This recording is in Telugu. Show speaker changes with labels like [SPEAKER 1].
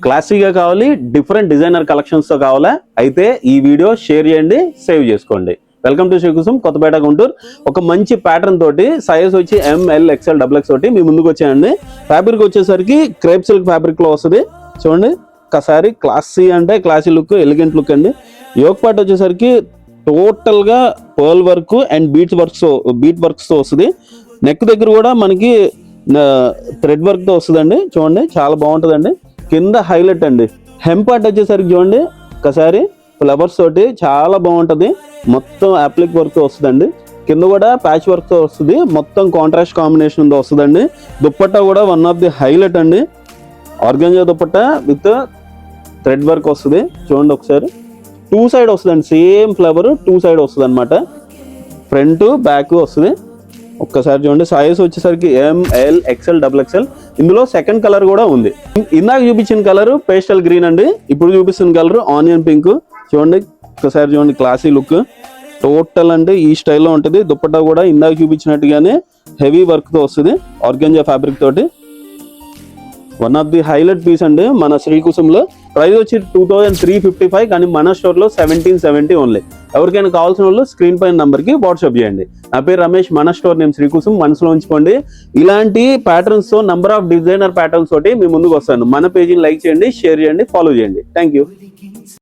[SPEAKER 1] క్లాసీగా కావాలి, డిఫరెంట్ డిజైనర్ కలెక్షన్స్తో కావాలా, అయితే ఈ వీడియో షేర్ చేయండి, సేవ్ చేసుకోండి. Welcome to Sri Kusum, Kothapeta, Guntur. ఒక మంచి ప్యాటర్న్ తోటి సైజ్ వచ్చి ML XL XX తోటి మీ ముందుకు వచ్చాయండి. ఫ్యాబ్రిక్ వచ్చేసరికి క్రేప్ సిల్క్ ఫ్యాబ్రిక్ లో వస్తుంది. చూడండి ఒకసారి క్లాసీ అంటే క్లాసీ లుక్, ఎలిగెంట్ లుక్ అండి. యోక్ పార్ట్ వచ్చేసరికి టోటల్ గా pearl work and beat works తో వస్తుంది. నెక్ దగ్గర కూడా మనకి థ్రెడ్ వర్క్ తో వస్తుందండి. చూడండి చాలా బాగుంటుందండి. కింద హైలైట్ అండి. హెమ్ పార్ట్ వచ్చేసరికి చూడండి ఒకసారి ఫ్లవర్స్ తోటి చాలా బాగుంటది. మొత్తం అప్లిక్ వర్క్ తో వస్తుందండి. కింద కూడా ప్యాచ్ వర్క్ తో వస్తుంది. మొత్తం కాంట్రాస్ట్ కాంబినేషన్ తో వస్తుందండి. దుప్పట్టా కూడా వన్ ఆఫ్ ది హైలైట్ అండి. Organza dupatta with thread work వస్తుంది. చూడండి ఒకసారి టూ సైడ్ వస్తుందండి. సేమ్ ఫ్లవర్ టూ సైడ్ వస్తుంది అనమాట. ఫ్రంట్ బ్యాక్ వస్తుంది. ఒక్కసారి చూడండి సైజ్ వచ్చేసరికి ML XL XXL. ఇందులో సెకండ్ కలర్ కూడా ఉంది. ఇందాక చూపించిన కలర్ పేస్టల్ గ్రీన్ అండి. ఇప్పుడు చూపిస్తున్న కలర్ ఆనియన్ పింక్. చూడండి ఒకసారి చూడండి క్లాసీ లుక్ టోటల్ అంటే ఈ స్టైల్లో ఉంటుంది. దుప్పట్టా కూడా ఇందాక చూపించినట్టుగానే హెవీ వర్క్ తో వస్తుంది. ఆర్గాంజా ఫ్యాబ్రిక్ తోటి one of the highlight piece అండి మన శ్రీకుసుమ్లో. ప్రైస్ వచ్చి 2355, కానీ మన స్టోర్లో 1770 ఓన్లీ. ఎవరికైనా కావాల్సిన వాళ్ళు స్క్రీన్ పైన నంబర్కి వాట్సాప్ చేయండి. నా పేరు రమేష్, మన స్టోర్ నేమ్ శ్రీకుసుమ్. మనసులో ఉంచుకోండి. ఇలాంటి ప్యాటర్న్స్ తో నంబర్ ఆఫ్ డిజైనర్ ప్యాటర్న్స్ తోటి మీ ముందుకు వస్తాను. మన పేజీని లైక్ చేయండి, షేర్ చేయండి, ఫాలో చేయండి. Thank you.